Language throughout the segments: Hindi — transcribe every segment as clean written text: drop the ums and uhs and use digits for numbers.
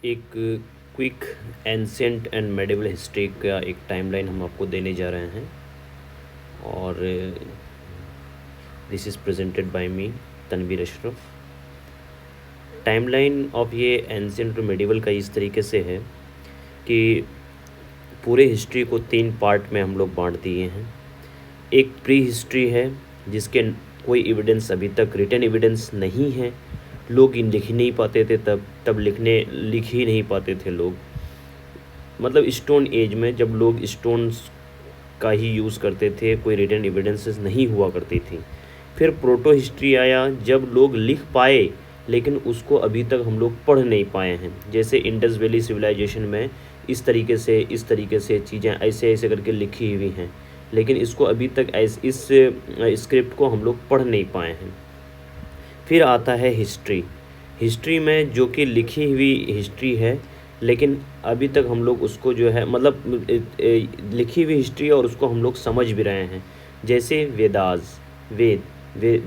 एक quick ancient and medieval history का एक टाइमलाइन हम आपको देने जा रहे हैं और this is presented by me Tanveer Ashraf. Timeline of ये एंशिएंट और मेडिवल का इस तरीके से है कि पूरे हिस्ट्री को 3 पार्ट में हम लोग बांट दिए हैं। एक प्री हिस्ट्री है जिसके कोई एविडेंस अभी तक रिटन एविडेंस नहीं है, लोग इन लिख ही नहीं पाते थे, तब लिख ही नहीं पाते थे लोग। मतलब स्टोन एज में जब लोग स्टोन्स का ही यूज़ करते थे, कोई रिटन एविडेंसेस नहीं हुआ करती थी। फिर प्रोटो हिस्ट्री आया जब लोग लिख पाए लेकिन उसको अभी तक हम लोग पढ़ नहीं पाए हैं। जैसे इंडस वैली सिविलाइजेशन में इस तरीके से चीज़ें ऐसे ऐसे करके लिखी हुई हैं, लेकिन इसको अभी तक इस स्क्रिप्ट को हम लोग पढ़ नहीं पाए हैं। फिर आता है हिस्ट्री में जो कि लिखी हुई हिस्ट्री है, लेकिन अभी तक हम लोग उसको जो है मतलब लिखी हुई हिस्ट्री और उसको हम लोग समझ भी रहे हैं। जैसे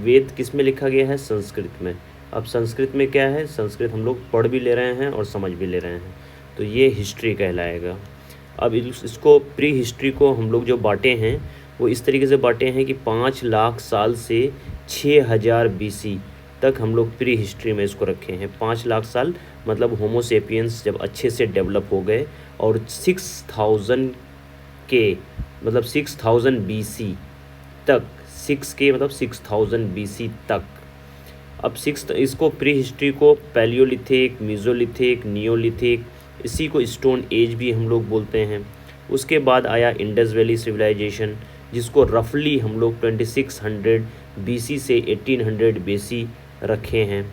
वेद किस में लिखा गया है? संस्कृत में। अब संस्कृत में क्या है? संस्कृत हम लोग पढ़ भी ले रहे हैं और समझ भी ले रहे हैं, तो ये हिस्ट्री कहलाएगा। अब इसको प्री हिस्ट्री को हम लोग जो बांटे हैं वो इस तरीके से बांटे हैं कि 5 लाख साल से 6000 BC तक हम लोग प्री हिस्ट्री में इसको रखे हैं। 5 लाख साल मतलब होमो सेपियंस जब अच्छे से डेवलप हो गए और 6000 के मतलब 6000 BC तक, 6 के मतलब 6000 BC तक। अब इसको प्री हिस्ट्री को पैलियोलिथिक, मीज़ोलिथिक, नियोलिथिक, इसी को स्टोन एज भी हम लोग बोलते हैं। उसके बाद आया इंडस वैली सिविलाइजेशन जिसको रफली हम लोग 2600 BC से 1800 BC रखे हैं।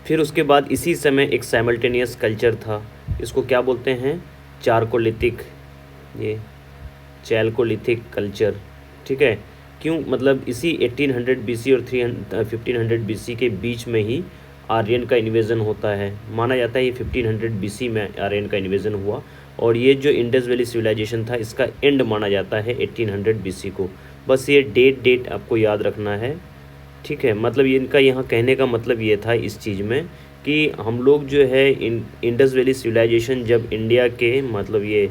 फिर उसके बाद इसी समय एक साइमल्टेनियस कल्चर था, इसको क्या बोलते हैं? चारकोलिथिक, ये चैल्कोलिथिक कल्चर। ठीक है, क्यों? मतलब इसी 1800 BC और 1500 BC के बीच में ही आर्यन का इन्वेजन होता है। माना जाता है ये 1500 BC में आर्यन का इन्वेजन हुआ और ये जो इंडस वैली सिविलाइजेशन था इसका एंड माना जाता है 1800 BC को। बस ये डेट आपको याद रखना है। ठीक है, मतलब ये इनका यहाँ कहने का मतलब ये था इस चीज़ में कि हम लोग जो है इंडस वैली सिविलाइजेशन जब इंडिया के मतलब ये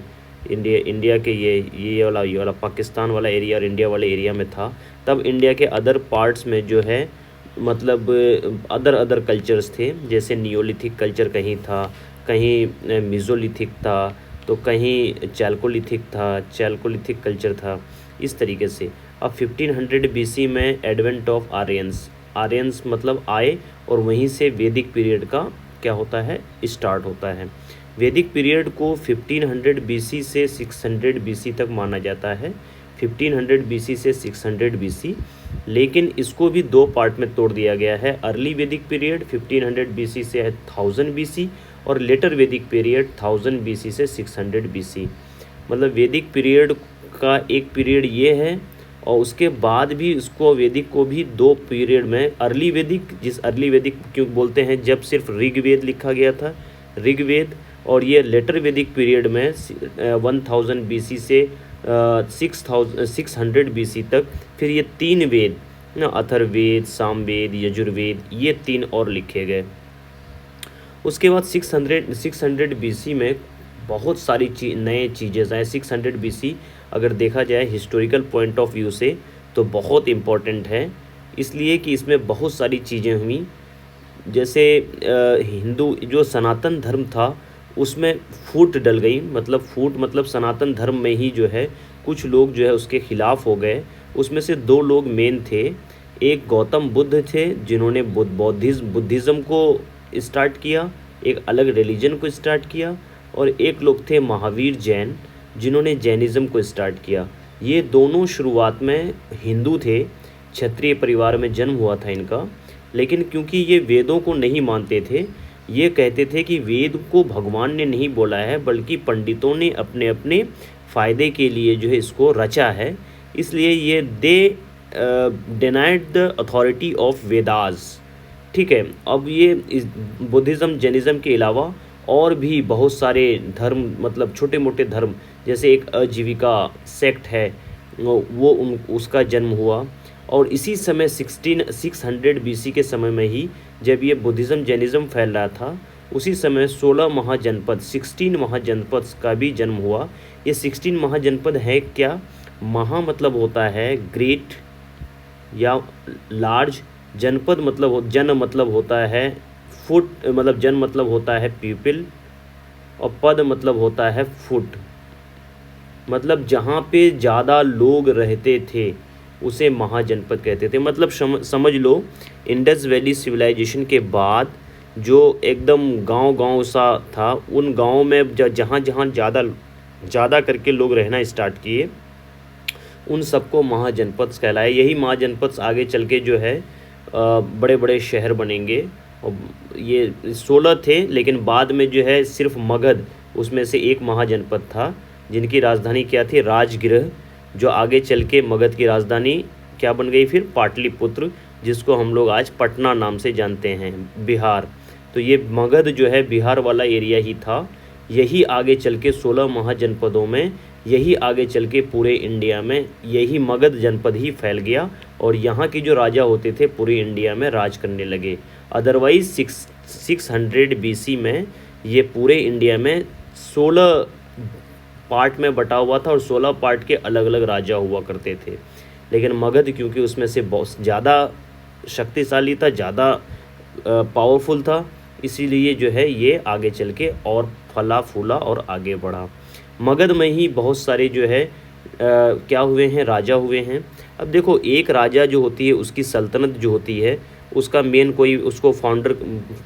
इंडिया के ये वाला पाकिस्तान वाला एरिया और इंडिया वाले एरिया में था, तब इंडिया के अदर पार्ट्स में जो है मतलब अदर कल्चर्स थे। जैसे नियोलिथिक कल्चर कहीं था, कहीं मीज़ोलिथिक था, तो कहीं चैल्कोलिथिक कल्चर था, इस तरीके से। अब 1500 BC में एडवेंट ऑफ आर्यंस मतलब आए और वहीं से वैदिक पीरियड का क्या होता है? स्टार्ट होता है। वैदिक पीरियड को 1500 BC से 600 BC तक माना जाता है। 1500 BC से 600 BC, लेकिन इसको भी 2 पार्ट में तोड़ दिया गया है। अर्ली वैदिक पीरियड 1500 BC से 1000 BC और लेटर वैदिक पीरियड 1000 BC से 600 BC। मतलब वैदिक पीरियड का एक पीरियड ये है और उसके बाद भी इसको वैदिक को भी 2 पीरियड में अर्ली वैदिक क्यों बोलते हैं? जब सिर्फ ऋग्वेद लिखा गया था, ऋग्वेद, और ये लेटर वैदिक पीरियड में 1000 BC से 600 BC तक फिर ये 3 वेद ना, अथर्ववेद, सामवेद, यजुर्वेद, ये 3 और लिखे गए। उसके बाद 600 BC में बहुत सारी नए चीज़ें आए। 600 BC अगर देखा जाए हिस्टोरिकल पॉइंट ऑफ व्यू से तो बहुत इम्पॉर्टेंट है, इसलिए कि इसमें बहुत सारी चीज़ें हुई। जैसे हिंदू जो सनातन धर्म था उसमें फूट डल गई, मतलब फूट मतलब सनातन धर्म में ही जो है कुछ लोग जो है उसके ख़िलाफ़ हो गए। उसमें से 2 लोग मेन थे। एक गौतम बुद्ध थे जिन्होंने बुद्धिज़्म को स्टार्ट किया, एक अलग रिलीजन को स्टार्ट किया, और एक लोग थे महावीर जैन जिन्होंने जैनिज़्म को स्टार्ट किया। ये दोनों शुरुआत में हिंदू थे, क्षत्रिय परिवार में जन्म हुआ था इनका, लेकिन क्योंकि ये वेदों को नहीं मानते थे, ये कहते थे कि वेद को भगवान ने नहीं बोला है बल्कि पंडितों ने अपने अपने फ़ायदे के लिए जो है इसको रचा है, इसलिए ये denied the authority of Vedas. ठीक है, अब ये बुद्धिज़्म जैनिज़्म के अलावा और भी बहुत सारे धर्म, मतलब छोटे मोटे धर्म, जैसे एक आजीविका सेक्ट है वो उसका जन्म हुआ। और इसी समय 600 BC के समय में ही जब ये बुद्धिज़्म जैनिज़्म फैल रहा था उसी समय 16 महाजनपद 16 महाजनपद का भी जन्म हुआ। ये 16 महाजनपद है क्या? महा मतलब होता है ग्रेट या लार्ज, जनपद मतलब जन मतलब होता है फुट, मतलब जन मतलब होता है पीपल, और पद मतलब होता है फुट, मतलब जहाँ पे ज़्यादा लोग रहते थे उसे महाजनपद कहते थे। मतलब समझ लो इंडस वैली सिविलाइजेशन के बाद जो एकदम गांव सा था, उन गाँव में जहाँ जहाँ ज़्यादा करके लोग रहना स्टार्ट किए, उन सबको महाजनपद कहलाए। यही महाजनपद आगे चल के जो है बड़े बड़े शहर बनेंगे। और ये 16 थे, लेकिन बाद में जो है सिर्फ मगध उसमें से एक महाजनपद था, जिनकी राजधानी क्या थी? राजगृह, जो आगे चल के मगध की राजधानी क्या बन गई फिर? पाटलिपुत्र, जिसको हम लोग आज पटना नाम से जानते हैं, बिहार। तो ये मगध जो है बिहार वाला एरिया ही था। यही आगे चल के 16 महाजनपदों में, यही आगे चल के पूरे इंडिया में यही मगध जनपद ही फैल गया, और यहाँ के जो राजा होते थे पूरे इंडिया में राज करने लगे। अदरवाइज 600 BC में ये पूरे इंडिया में 16 पार्ट में बटा हुआ था, और 16 पार्ट के अलग अलग राजा हुआ करते थे। लेकिन मगध क्योंकि उसमें से बहुत ज़्यादा शक्तिशाली था, ज़्यादा पावरफुल था, इसीलिए जो है ये आगे चल के और फला फूला और आगे बढ़ा। मगध में ही बहुत सारे जो है क्या हुए हैं? राजा हुए हैं। अब देखो, एक राजा जो होती है उसकी सल्तनत जो होती है, उसका मेन कोई उसको फाउंडर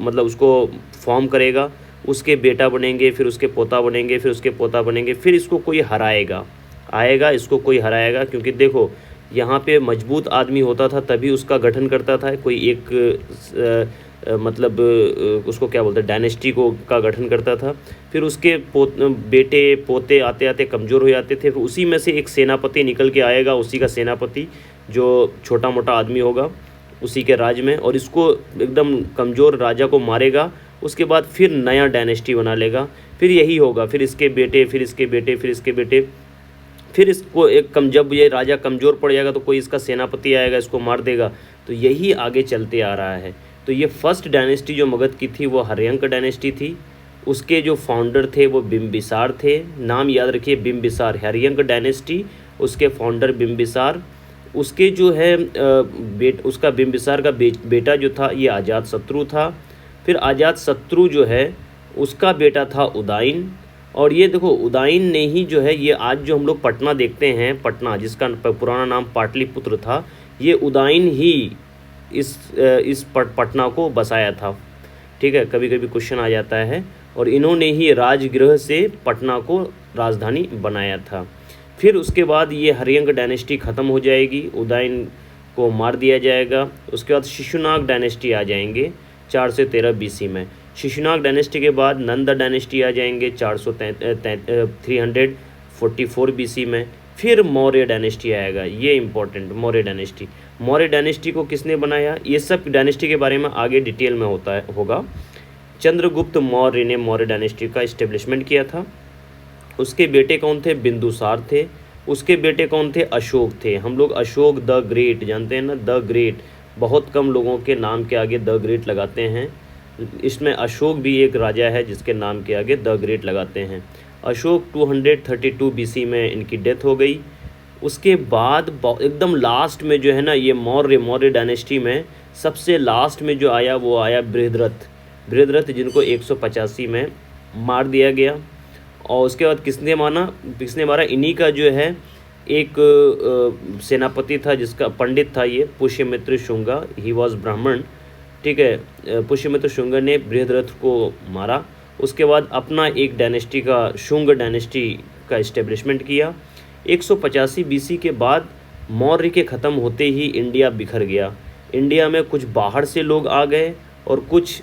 मतलब उसको फॉर्म करेगा, उसके बेटा बनेंगे, फिर उसके पोता बनेंगे, फिर उसके पोता बनेंगे, फिर इसको कोई हराएगा, आएगा इसको कोई हराएगा। क्योंकि देखो यहाँ पे मजबूत आदमी होता था तभी उसका गठन करता था कोई एक मतलब उसको क्या बोलते हैं, डायनेस्टी को का गठन करता था। फिर उसके बेटे पोते आते आते कमज़ोर हो जाते थे, फिर उसी में से एक सेनापति निकल के आएगा, उसी का सेनापति जो छोटा मोटा आदमी होगा उसी के राज में, और इसको एकदम कमज़ोर राजा को मारेगा। उसके बाद फिर नया डायनेस्टी बना लेगा, फिर यही होगा, फिर इसके बेटे, फिर इसके बेटे, फिर इसके बेटे, फिर इसको जब ये राजा कमज़ोर पड़ जाएगा तो कोई इसका सेनापति आएगा, इसको मार देगा। तो यही आगे चलते आ रहा है। तो ये फर्स्ट डायनेस्टी जो मगध की थी वो हर्यंक डायनेस्टी थी। उसके जो फाउंडर थे वो बिम्बिसार थे, नाम याद रखिए, बिम्बिसार, हर्यंक डायनेस्टी, उसके फाउंडर बिम्बिसार। उसके जो है उसका बिम्बिसार का बेटा जो था ये अजातशत्रु था। फिर अजातशत्रु जो है उसका बेटा था उदयन। और ये देखो उदयन ने ही जो है ये आज जो हम लोग पटना देखते हैं, पटना जिसका पुराना नाम पाटलिपुत्र था, ये उदयन ही इस पटना को बसाया था। ठीक है, कभी कभी क्वेश्चन आ जाता है। और इन्होंने ही राजगृह से पटना को राजधानी बनाया था। फिर उसके बाद ये हर्यंक डायनेस्टी ख़त्म हो जाएगी, उदयन को मार दिया जाएगा। उसके बाद शिशुनाग डायनेस्टी आ जाएंगे 413 BC में। शिशुनाग डायनेस्टी के बाद नंद डायनेस्टी आ जाएंगे 344 BC में। फिर मौर्य डायनेस्टी आएगा, ये important, Maurya dynasty. Maurya dynasty को किसने बनाया? ये सब डायनेस्टी के बारे में आगे डिटेल में होगा। चंद्रगुप्त मौर्य ने मौर्य डायनेस्टी का इस्टेब्लिशमेंट किया था। उसके बेटे कौन थे? बिंदुसार थे। उसके बेटे कौन थे? अशोक थे। हम लोग अशोक द ग्रेट जानते हैं ना, द ग्रेट, बहुत कम लोगों के नाम के आगे द ग्रेट लगाते हैं। इसमें अशोक भी एक राजा है जिसके नाम के आगे द ग्रेट लगाते हैं। अशोक 232 BC में इनकी डेथ हो गई। उसके बाद एकदम लास्ट में जो है ना, ये मौर्य डायनेस्टी में सबसे लास्ट में जो आया वो आया बृहद्रथ, जिनको 185 में मार दिया गया। और उसके बाद किसने मारा? इन्हीं का जो है एक सेनापति था जिसका पंडित था ये, पुष्यमित्र शुंगा, ही वॉज ब्राह्मण। ठीक है, पुष्यमित्र शुंगा ने बृहद्रथ को मारा। उसके बाद अपना एक डायनेस्टी का, शुंग डायनेस्टी का इस्टेब्लिशमेंट किया। 185 BC के बाद मौर्य के ख़त्म होते ही इंडिया बिखर गया। इंडिया में कुछ बाहर से लोग आ गए और कुछ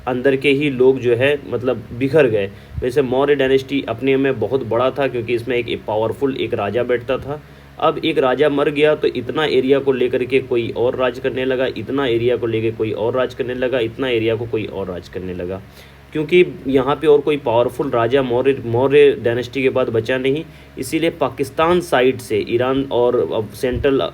अंदर के ही लोग जो है मतलब बिखर गए। वैसे मौर्य डायनेस्टी अपने में बहुत बड़ा था क्योंकि इसमें एक पावरफुल एक राजा बैठता था। अब एक राजा मर गया तो इतना एरिया को लेकर के कोई और राज करने लगा, इतना एरिया को लेकर कोई और राज करने लगा, इतना एरिया को कोई और राज करने लगा, क्योंकि यहाँ पे और कोई पावरफुल राजा मौर्य डायनेस्टी के बाद बचा नहीं। इसीलिए पाकिस्तान साइड से, ईरान और सेंट्रल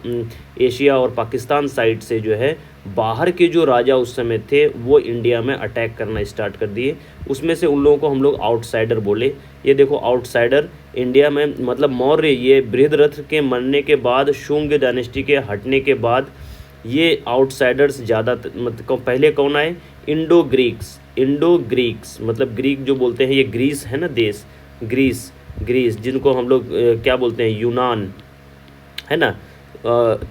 एशिया और पाकिस्तान साइड से जो है बाहर के जो राजा उस समय थे वो इंडिया में अटैक करना स्टार्ट कर दिए। उसमें से उन लोगों को हम लोग आउटसाइडर बोले। ये देखो आउटसाइडर इंडिया में, मतलब मौर्य, ये बृहद्रथ के मरने के बाद, शुंग डायनेस्टी के हटने के बाद ये आउटसाइडर्स ज़्यादा, मतलब पहले कौन आए? इंडो ग्रीक्स, मतलब ग्रीक जो बोलते हैं, ये ग्रीस है ना देश, ग्रीस जिनको हम लोग क्या बोलते हैं, यूनान है ना,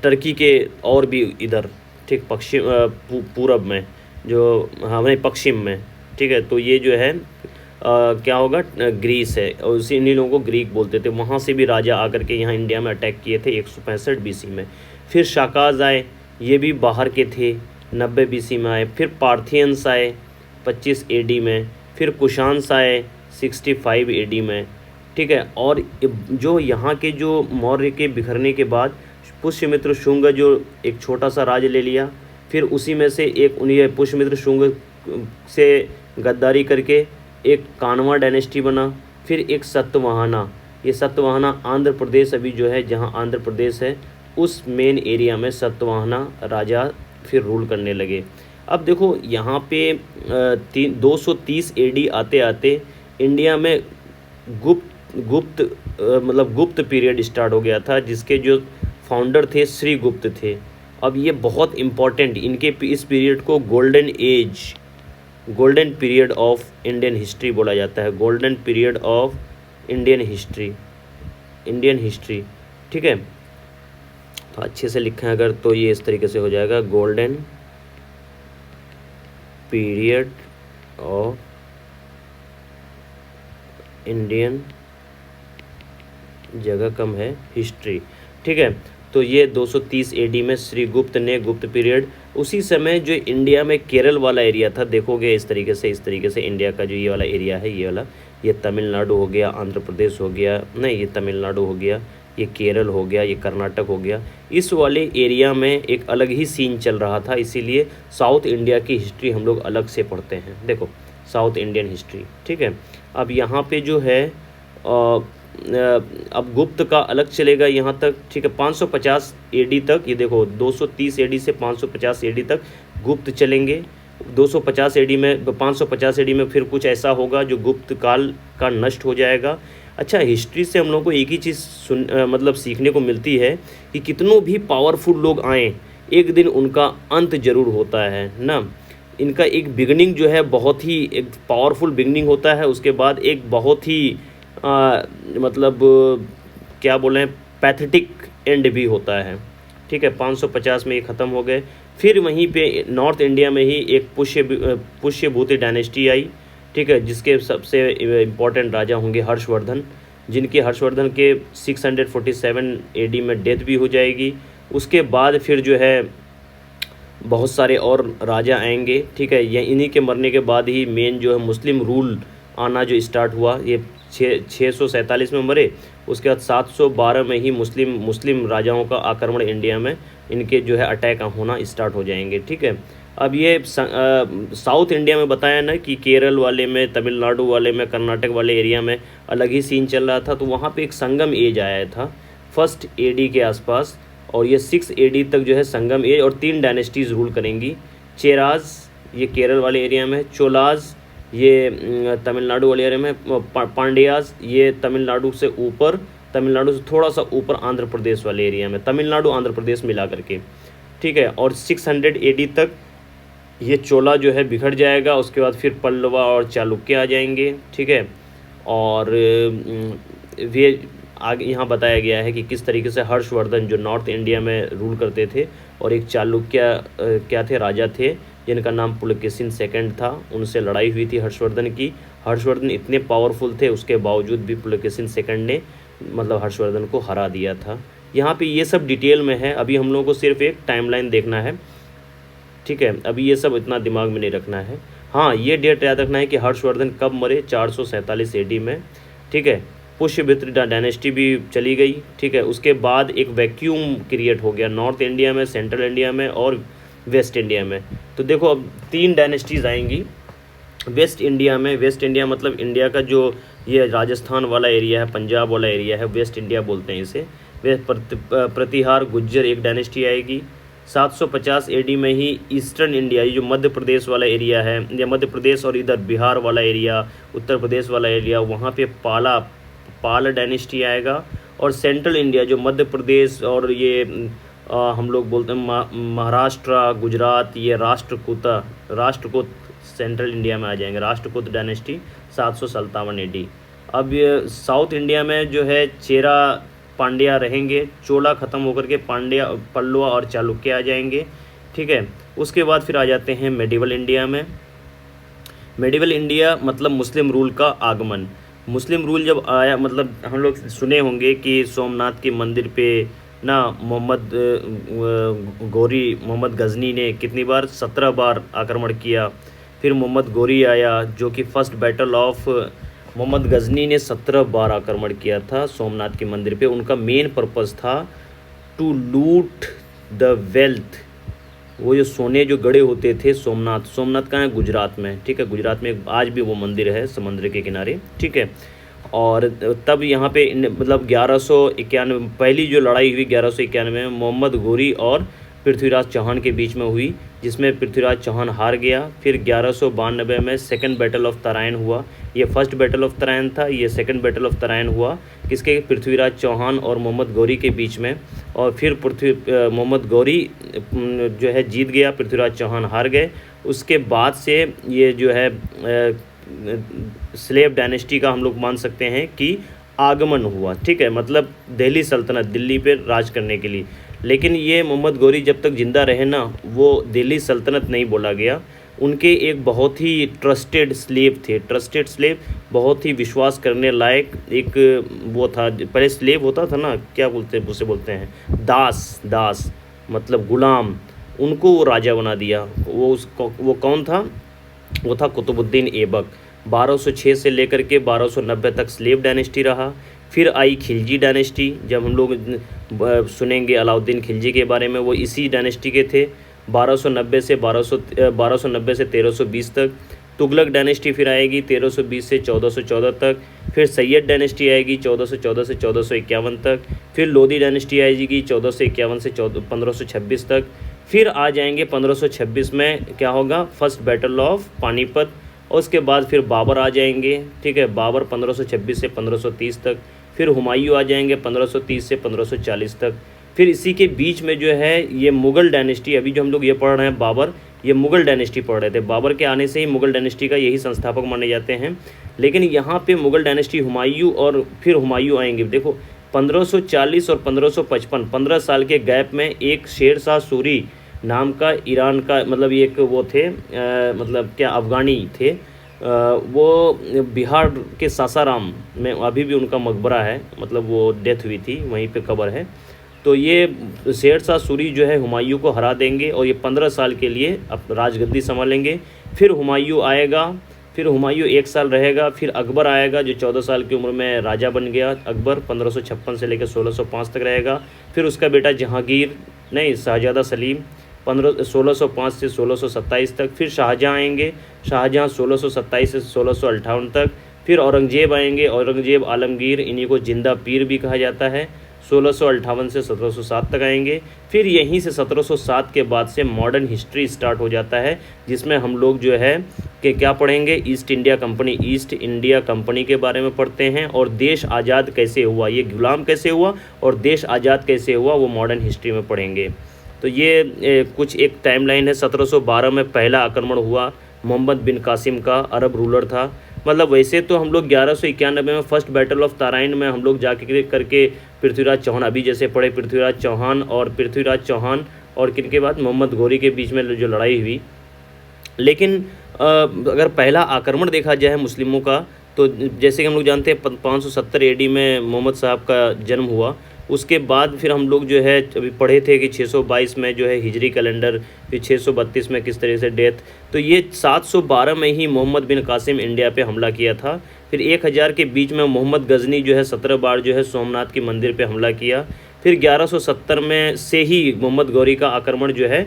टर्की के और भी इधर, ठीक, पश्चिम पूरब में, जो हमारे पश्चिम में, ठीक है। तो ये जो है क्या होगा, ग्रीस है, और उसी इन्हीं लोगों को ग्रीक बोलते थे। वहाँ से भी राजा आकर के यहाँ इंडिया में अटैक किए थे 165 BC में। फिर शाकाज आए, ये भी बाहर के थे, 90 BC में आए। फिर पार्थियंस आए 25 AD में। फिर कुशान्स आए 65 AD में, ठीक है। और जो यहाँ के जो मौर्य के बिखरने के बाद पुष्यमित्र शुंग जो एक छोटा सा राज्य ले लिया, फिर उसी में से एक उन्हें पुष्यमित्र शुंग से गद्दारी करके एक कानवा डायनेस्टी बना, फिर एक सतवाहना। ये सतवाहना आंध्र प्रदेश अभी जो है, जहाँ आंध्र प्रदेश है उस मेन एरिया में सतवाहना राजा फिर रूल करने लगे। अब देखो यहाँ पे 230 AD आते आते इंडिया में गुप्त पीरियड स्टार्ट हो गया था, जिसके जो फाउंडर थे श्री गुप्त थे। अब ये बहुत इम्पॉर्टेंट, इनके इस पीरियड को golden period of Indian history बोला जाता है। Golden period of Indian history, ठीक है। तो अच्छे से लिखें अगर, तो ये इस तरीके से हो जाएगा, गोल्डन पीरियड ऑफ इंडियन, जगह कम है, हिस्ट्री, ठीक है। तो ये 230 AD में श्री गुप्त ने गुप्त पीरियड, उसी समय जो इंडिया में केरल वाला एरिया था, देखोगे इस तरीके से इंडिया का जो ये वाला एरिया है, ये वाला, ये तमिलनाडु हो गया, आंध्र प्रदेश हो गया, नहीं ये तमिलनाडु हो गया, ये केरल हो गया, ये कर्नाटक हो गया। इस वाले एरिया में एक अलग ही सीन चल रहा था, इसीलिए साउथ इंडिया की हिस्ट्री हम लोग अलग से पढ़ते हैं। देखो साउथ इंडियन हिस्ट्री, ठीक है। अब यहाँ पे जो है अब गुप्त का अलग चलेगा यहाँ तक, ठीक है। 550 AD तक, ये देखो 230 AD से 550 AD तक गुप्त चलेंगे। 250 AD में, 550 AD में फिर कुछ ऐसा होगा जो गुप्त काल का नष्ट हो जाएगा। अच्छा, हिस्ट्री से हम लोग को एक ही चीज़ मतलब सीखने को मिलती है कि कितनों भी पावरफुल लोग आएँ, एक दिन उनका अंत जरूर होता है ना। इनका एक बिगनिंग जो है बहुत ही एक पावरफुल बिगनिंग होता है, उसके बाद एक बहुत ही मतलब क्या बोले हैं, पैथेटिक एंड भी होता है, ठीक है। 550 में ये ख़त्म हो गए। फिर वहीं पे नॉर्थ इंडिया में ही एक पुष्यभूति डायनेस्टी आई, ठीक है, जिसके सबसे इम्पोर्टेंट राजा होंगे हर्षवर्धन, जिनके हर्षवर्धन के 647 AD में डेथ भी हो जाएगी। उसके बाद फिर जो है बहुत सारे और राजा आएंगे, ठीक है। ये इन्हीं के मरने के बाद ही मेन जो है मुस्लिम रूल आना जो स्टार्ट हुआ। ये 647 में मरे, उसके बाद 712 में ही मुस्लिम राजाओं का आक्रमण इंडिया में, इनके जो है अटैक होना स्टार्ट हो जाएंगे, ठीक है। अब ये साउथ इंडिया में बताया ना कि केरल वाले में, तमिलनाडु वाले में, कर्नाटक वाले एरिया में अलग ही सीन चल रहा था। तो वहाँ पे एक संगम एज आया था 1st AD के आसपास, और ये 6 AD तक जो है संगम एज, और 3 डायनेस्टीज़ रूल करेंगी। चेराज ये केरल वाले एरिया में, चोलाज ये तमिलनाडु वाले एरिया में, पांड्याज ये तमिलनाडु से ऊपर, तमिलनाडु से थोड़ा सा ऊपर आंध्र प्रदेश वाले एरिया में, तमिलनाडु आंध्र प्रदेश मिला करके, ठीक है। और 600 AD तक ये चोला जो है बिखर जाएगा। उसके बाद फिर पल्लवा और चालुक्य आ जाएंगे, ठीक है। और वे आगे यहाँ बताया गया है कि किस तरीके से हर्षवर्धन जो नॉर्थ इंडिया में रूल करते थे, और एक चालुक्य क्या थे, राजा थे, जिनका नाम पुलकेशिन II था, उनसे लड़ाई हुई थी हर्षवर्धन की। हर्षवर्धन इतने पावरफुल थे, उसके बावजूद भी पुलकेशिन II ने मतलब हर्षवर्धन को हरा दिया था। यहाँ पे ये सब डिटेल में है, अभी हम लोगों को सिर्फ एक टाइमलाइन देखना है, ठीक है। अभी ये सब इतना दिमाग में नहीं रखना है। हाँ, ये डेट याद रखना है कि हर्षवर्धन कब मरे, 447 AD में, ठीक है। पुष्यभूति डायनेस्टी भी चली गई, ठीक है। उसके बाद एक वैक्यूम क्रिएट हो गया नॉर्थ इंडिया में, सेंट्रल इंडिया में और वेस्ट इंडिया में। तो देखो अब 3 डायनेस्टीज़ आएंगी वेस्ट इंडिया में। वेस्ट इंडिया मतलब इंडिया का जो ये राजस्थान वाला एरिया है, पंजाब वाला एरिया है, वेस्ट इंडिया बोलते हैं इसे। वे प्रतिहार गुज्जर एक डायनेस्टी आएगी, 750 एडी में ही ईस्टर्न इंडिया, ये जो मध्य प्रदेश वाला एरिया है, या मध्य प्रदेश और इधर बिहार वाला एरिया, उत्तर प्रदेश वाला एरिया, वहाँ पे पाल डायनेस्टी आएगा। और सेंट्रल इंडिया जो मध्य प्रदेश और ये हम लोग बोलते हैं महाराष्ट्र, गुजरात, ये राष्ट्रकूट सेंट्रल इंडिया में आ जाएंगे, राष्ट्रकूट डायनेस्टी 757 एडी। अब ये साउथ इंडिया में जो है चेरा पांड्या रहेंगे, चोला ख़त्म होकर के पांड्या, पल्लवा और चालुक्य आ जाएंगे, ठीक है। उसके बाद फिर आ जाते हैं मेडिवल इंडिया में। मेडिवल इंडिया मतलब मुस्लिम रूल का आगमन। मुस्लिम रूल जब आया, मतलब हम लोग सुने होंगे कि सोमनाथ के मंदिर पे ना मोहम्मद गजनी ने कितनी बार 17 बार आक्रमण किया। फिर मोहम्मद गोरी आया, जो कि first battle of Mohammad Ghazni ने 17 बार आक्रमण किया था सोमनाथ के मंदिर पे। उनका मेन पर्पस था टू लूट द वेल्थ, वो जो सोने जो गड़े होते थे सोमनाथ कहाँ है, गुजरात में, ठीक है। गुजरात में आज भी वो मंदिर है समुद्र के किनारे, ठीक है। और तब यहाँ पे मतलब 1191 पहली जो लड़ाई हुई 1191 में मोहम्मद गोरी और पृथ्वीराज चौहान के बीच में हुई, जिसमें पृथ्वीराज चौहान हार गया। फिर 1192 में सेकंड बैटल ऑफ तराइन हुआ। ये फर्स्ट बैटल ऑफ तराइन था, ये सेकंड बैटल ऑफ तराइन हुआ किसके, पृथ्वीराज चौहान और मोहम्मद गौरी के बीच में। और फिर मोहम्मद गौरी जो है जीत गया, पृथ्वीराज चौहान हार गए। उसके बाद से ये जो है स्लेव डायनेस्टी का हम लोग मान सकते हैं कि आगमन हुआ, ठीक है। मतलब दिल्ली सल्तनत, दिल्ली पे राज करने के लिए। लेकिन ये मोहम्मद गौरी जब तक ज़िंदा रहे ना, वो दिल्ली सल्तनत नहीं बोला गया। उनके एक बहुत ही ट्रस्टेड स्लेव थे, ट्रस्टेड स्लेव, बहुत ही विश्वास करने लायक एक वो था। पहले स्लेव होता था ना, क्या बोलते हैं उसे, बोलते हैं दास मतलब गुलाम, उनको वो राजा बना दिया। वो कौन था, वो था कुतुबुद्दीन ऐबक। 1206 से लेकर के 1290 तक स्लेव डायनेस्टी रहा। फिर आई खिलजी डायनेस्टी, जब हम लोग सुनेंगे अलाउद्दीन खिलजी के बारे में, वो इसी डायनेस्टी के थे। 1290 से 1320 तक। तुगलक डायनेस्टी फिर आएगी 1320 से 1414 तक। फिर सैयद डायनेस्टी आएगी 1414 से 1451 तक। फिर लोधी डायनेस्टी आएगी 1451 से 1526 तक। फिर आ जाएंगे 1526 में क्या होगा, फर्स्ट बैटल ऑफ पानीपत। और उसके बाद फिर बाबर आ जाएंगे, ठीक है। बाबर 1526 से 1530 तक। फिर हुमायूं आ जाएंगे 1530 से 1540 तक। फिर इसी के बीच में जो है ये मुग़ल डायनेस्टी, अभी जो हम लोग ये पढ़ रहे हैं बाबर, ये मुग़ल डायनेस्टी पढ़ रहे थे। बाबर के आने से ही मुग़ल डायनेस्टी का यही संस्थापक माने जाते हैं। लेकिन यहाँ पे मुग़ल डायनेस्टी हुमायूं और फिर हुमायूं आएंगे। देखो 1540 और 1555 15 साल के गैप में एक शेर शाह सूरी नाम का ईरान का, मतलब ये एक वो थे मतलब क्या अफ़गानी थे, वो बिहार के सासाराम में अभी भी उनका मकबरा है, मतलब वो डेथ हुई थी वहीं पे कब्र है। तो ये शेर शाह सूरी जो है हुमायूं को हरा देंगे और ये 15 साल के लिए अब राजगद्दी संभालेंगे। फिर हुमायूं आएगा, फिर हुमायूं 1 साल रहेगा। फिर अकबर आएगा जो 14 साल की उम्र में राजा बन गया। अकबर 1556 से लेकर 1605 तक रहेगा। फिर उसका बेटा शाहज़ादा सलीम 1605 से 1627 तक। फिर शाहजहाँ आएंगे, शाहजहाँ 1627 से 1658 तक। फिर औरंगजेब आएंगे, औरंगजेब आलमगीर, इन्हीं को जिंदा पीर भी कहा जाता है, 1658 से 1707 तक आएंगे। फिर यहीं से 1707 के बाद से मॉडर्न हिस्ट्री स्टार्ट हो जाता है, जिसमें हम लोग जो है कि क्या पढ़ेंगे, ईस्ट इंडिया कंपनी के बारे में पढ़ते हैं। और देश आज़ाद कैसे हुआ, ये गुलाम कैसे हुआ और देश आज़ाद कैसे हुआ, वो मॉडर्न हिस्ट्री में पढ़ेंगे। तो ये कुछ एक टाइमलाइन है। 1712 में पहला आक्रमण हुआ, मोहम्मद बिन कासिम का, अरब रूलर था। मतलब वैसे तो हम लोग 1191 में फर्स्ट बैटल ऑफ तराइन में हम लोग जाके करके पृथ्वीराज चौहान, अभी जैसे पढ़े पृथ्वीराज चौहान और किनके बाद मोहम्मद गौरी के बीच में जो लड़ाई हुई। लेकिन अगर पहला आक्रमण देखा जाए मुस्लिमों का, तो जैसे कि हम लोग जानते हैं 570 एडी में मोहम्मद साहब का जन्म हुआ। उसके बाद फिर हम लोग जो है अभी पढ़े थे कि 622 में जो है हिजरी कैलेंडर, फिर 632 में किस तरह से डेथ। तो ये 712 में ही मोहम्मद बिन कासिम इंडिया पे हमला किया था। फिर 1000 के बीच में मोहम्मद गजनी जो है 17 बार जो है सोमनाथ के मंदिर पे हमला किया। फिर 1170 में से ही मोहम्मद गौरी का आक्रमण जो है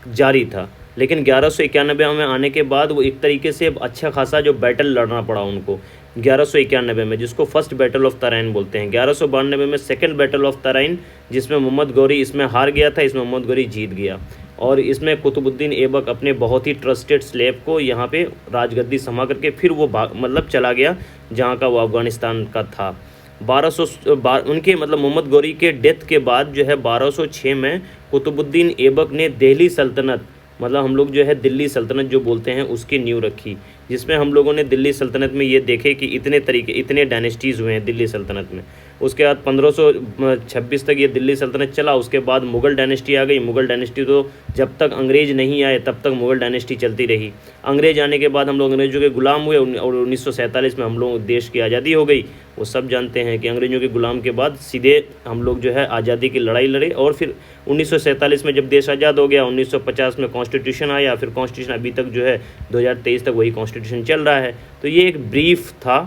जारी था। लेकिन 1191 में आने के बाद वो एक तरीके से अच्छा खासा जो बैटल लड़ना पड़ा उनको 1191 में, जिसको फर्स्ट बैटल ऑफ तराइन बोलते हैं। 1192 में सेकंड बैटल ऑफ तराइन, जिसमें मोहम्मद गौरी इसमें हार गया था, इसमें मोहम्मद गौरी जीत गया। और इसमें कुतुबुद्दीन ऐबक अपने बहुत ही ट्रस्टेड स्लेव को यहाँ पे राजगद्दी समा करके फिर वो मतलब चला गया जहाँ का वो अफ़गानिस्तान का था। 1200 उनके मतलब मोहम्मद गौरी के डेथ के बाद जो है 1206 में कुतुबुद्दीन ऐबक ने दिल्ली सल्तनत, मतलब हम लोग जो है दिल्ली सल्तनत जो बोलते हैं उसकी नींव रखी, जिसमें हम लोगों ने दिल्ली सल्तनत में ये देखे कि इतने डायनेस्टीज़ हुए हैं दिल्ली सल्तनत में। उसके बाद 1526 तक ये दिल्ली सल्तनत चला। उसके बाद मुग़ल डायनेस्टी आ गई। मुग़ल डायनेस्टी तो जब तक अंग्रेज़ नहीं आए तब तक मुग़ल डायनेस्टी चलती रही। अंग्रेज़ आने के बाद हम लोग अंग्रेज़ों के गुलाम हुए और 1947 में हम लोग देश की आज़ादी हो गई। वो सब जानते हैं कि अंग्रेज़ों के गुलाम के बाद सीधे हम लोग जो है आज़ादी की लड़ाई लड़े, और फिर 1947 में जब देश आज़ाद हो गया, 1950 में कॉन्स्टिट्यूशन आया, फिर कॉन्स्टिट्यूशन अभी तक जो है 2023 तक वही कॉन्स्टिट्यूशन चल रहा है। तो ये एक ब्रीफ था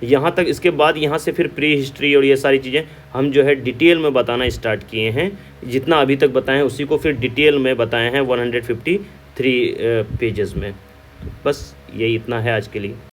यहाँ तक। इसके बाद यहाँ से फिर प्री हिस्ट्री और ये सारी चीज़ें हम जो है डिटेल में बताना स्टार्ट किए हैं। जितना अभी तक बताएं हैं उसी को फिर डिटेल में बताए हैं 153 पेजेस में। बस यही इतना है आज के लिए।